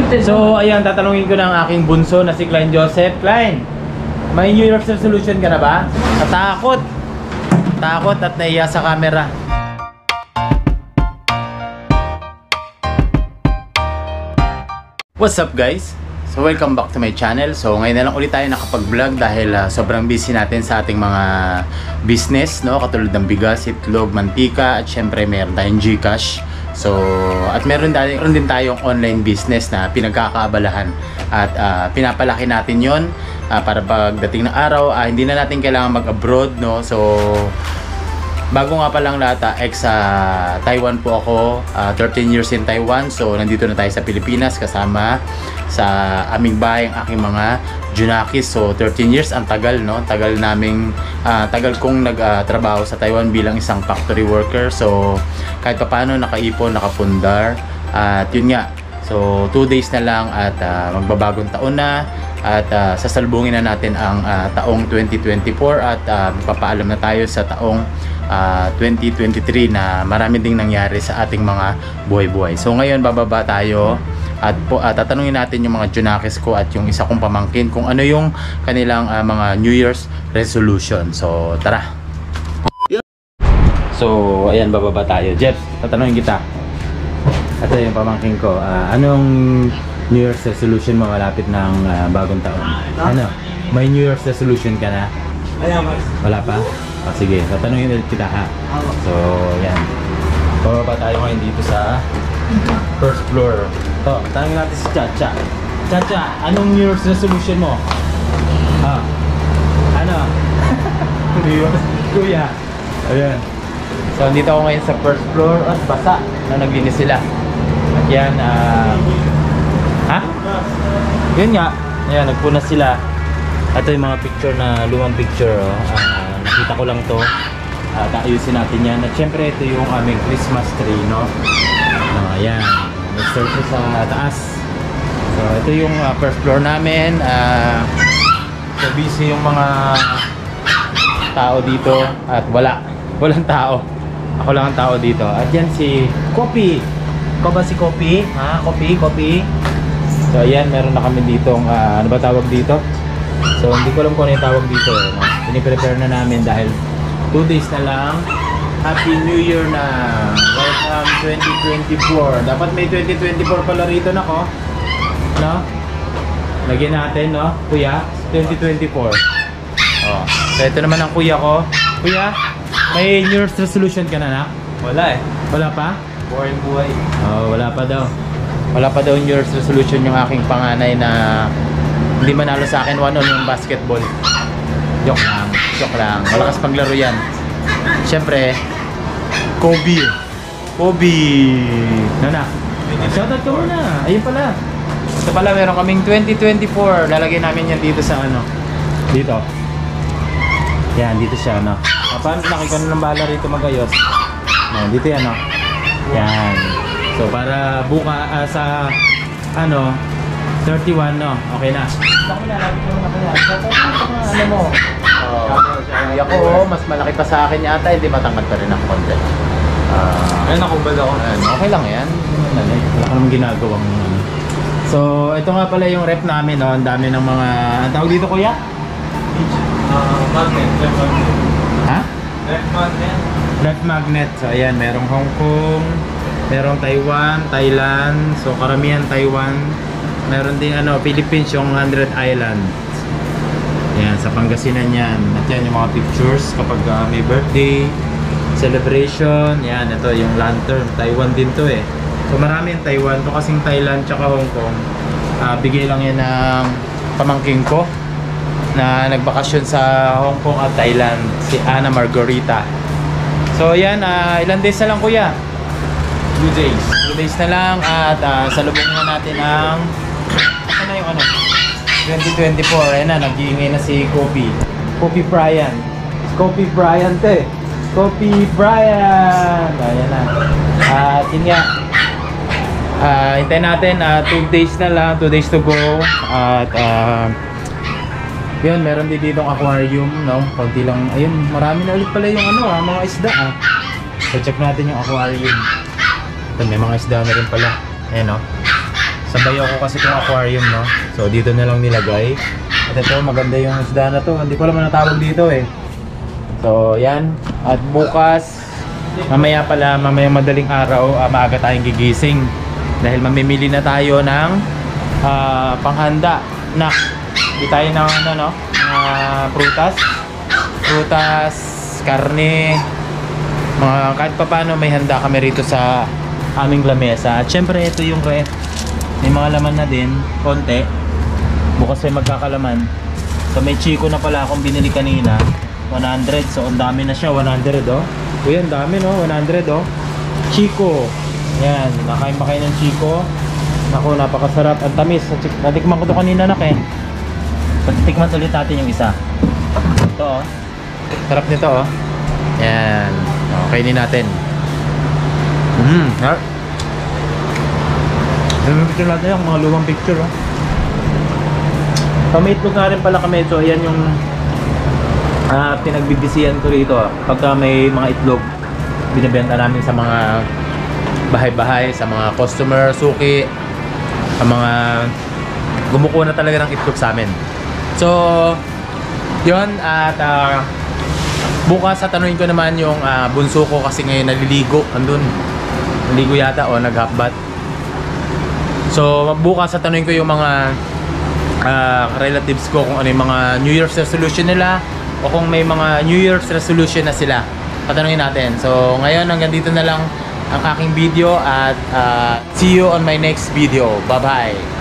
So, ayan, tatanungin ko ng aking bunso na si Klein Joseph. Klein, may New Year's resolution ka na ba? Natakot. Takot at naiya sa camera. What's up guys? So welcome back to my channel. So ngayon na lang ulit tayo nakapag-vlog dahil sobrang busy natin sa ating mga business, no? Katulad ng bigas, itlog, mantika, at syempre meron tayong GCash. So at meron din tayong online business na pinagkakaabalahan at pinapalaki natin yon para pagdating ng araw hindi na natin kailangan mag-abroad, no? So bago nga pa lang lahat, Taiwan po ako, 13 years in Taiwan. So nandito na tayo sa Pilipinas kasama sa aming bahay ang aking mga Junakis. So 13 years, ang tagal, no? Tagal kong nagtrabaho sa Taiwan bilang isang factory worker. So kahit paano nakaipon, nakapundar. At yun nga, so 2 days na lang at magbabagong taon na. At sasalubungin na natin ang taong 2024 at papaalam na tayo sa taong 2023 na marami ding nangyari sa ating mga buhay-buhay. So ngayon bababa tayo at tatanungin natin yung mga Junakis ko at yung isa kong pamangkin kung ano yung kanilang mga New Year's resolution. So tara. So ayan, bababa tayo. Jeff, tatanungin kita. Ito yung pamangkin ko. Anong New Year's resolution mo malapit ng bagong taon? Ano? May New Year's resolution ka na? Wala pa? Sige, tatanungin ulit kita ha. So, yan. Bababa tayo ngayon dito sa first floor. Ito, tanongin natin si Chacha. Chacha, anong New Year's resolution mo? Ano? Kuya. Ayan. So, dito ako ngayon sa first floor at basa na naglinis sila. At yan, yun nga. Ayan, nagpunas sila. Ito yung mga picture na lumang picture. Nakita ko lang to. Ayusin natin yan. At syempre ito yung aming Christmas tree, no? Ayan. Nag-start sa taas. So ito yung first floor namin. So busy yung mga tao dito. At walang tao. Ako lang ang tao dito. At yan si Kopi. Ikaw ba si Kopi? Kopi? So ayan, meron na kami ditong ano ba tawag dito? So hindi ko alam kung ano yung tawag dito, no? Piniprepare na namin dahil 2 days na lang. Happy New Year na! Welcome 2024. Dapat may 2024 pala rito na ko, no? Lagyan natin, no? Kuya, 2024. So ito naman ang kuya ko. Kuya, may New Year's resolution ka na? Wala eh. Wala pa? Boring buhay. Wala pa daw. Wala pa daw New Year's resolution yung aking panganay na hindi manalo sa akin yung basketball. Joke lang. Malakas paglaro yan. Siyempre, Kobe. Nana, shoutout ka muna. Ayun pala. Ito pala, meron kaming 2024. Lalagay namin yan dito sa dito. Yan, dito siya, no? Paano nakikita ng bala rito magayos? Dito yan, no? Yan. So, para buka sa 31, no? Okay na. Ako na, lapit mo na kaya. Ano mo? Ako, mas malaki pa sa akin yata. Hindi matangkad pa rin ako konti. Ayun, nakubad ako. Okay lang yan. Wala ka naman ginagawang So, ito nga pala yung rep namin, no? Ang dami ng mga... Ang tawag dito, kuya? Magnet. Ha? Ref magnet. Ref magnet. So, ayan. Merong Hong Kong. Merong Taiwan, Thailand. So, karamihan Taiwan. Meron din Philippines, yung 100 Islands. Yan, sa Pangasinan yan. At yan yung mga pictures kapag may birthday, celebration. Yan, ito yung lantern. Taiwan din to eh. So marami yung Taiwan. Ito kasing Thailand tsaka Hong Kong. Bigay lang yan ng pamangking ko na nagbakasyon sa Hong Kong at Thailand. Si Ana Margarita. So yan, ilang days na lang kuya? 2 days. 2 days na lang at salubungin na natin ang 2024. Ayan na, nag-iingay na si Kopi Brian to eh. Kopi Brian. Ayan na. At yun nga, hintayin natin 2 days na lang, 2 days to go. At yun, meron din ditong aquarium, no? Konti lang, ayun, marami na ulit pala yung mga isda So check natin yung aquarium. Ito, may mga isda na rin pala. Ayan, no? Sabayaw ko kasi itong aquarium, no? So, dito na lang nilagay. At ito, maganda yung isda na to. Hindi ko alam ano tawag dito eh. So, yan. At bukas, mamaya madaling araw, maaga tayong gigising. Dahil mamimili na tayo ng panghanda. Di tayo ng prutas. Prutas, karne, kahit pa paano may handa kami rito sa aming lamesa. At syempre ito yung ref. May mga laman na din, konti. Bukas ay magkakalaman. So may chiko na pala akong binili kanina, 100. So ang dami na siya, 100 oh. Uy, ang dami no, 100 oh. Chiko. Yan, nakain pa kayo ng chiko. Naku, napakasarap. Ang tamis. Natikman ko to kanina eh. Tikman ulit natin yung isa. Ito oh. Sarap nito oh. Yan. Kainin natin. Ha? Picture natin yung mga lumang picture oh. May itlog nga rin pala kami. So ayan yung pinagbibisihan ko rito oh. Pagka may mga itlog, binibenta namin sa mga bahay-bahay, sa mga customer, suki, sa mga gumukuha na talaga ng itlog sa amin. So yun, at bukas tatanungin ko naman yung bunso ko kasi ngayon naliligo, andun naligo yata o nag-half-bath. So bukas tatanungin ko yung mga relatives ko kung ano yung mga New Year's resolution nila o kung may mga New Year's resolution na sila. Tatanungin natin. So ngayon hanggang dito na lang ang aking video at see you on my next video. Bye bye.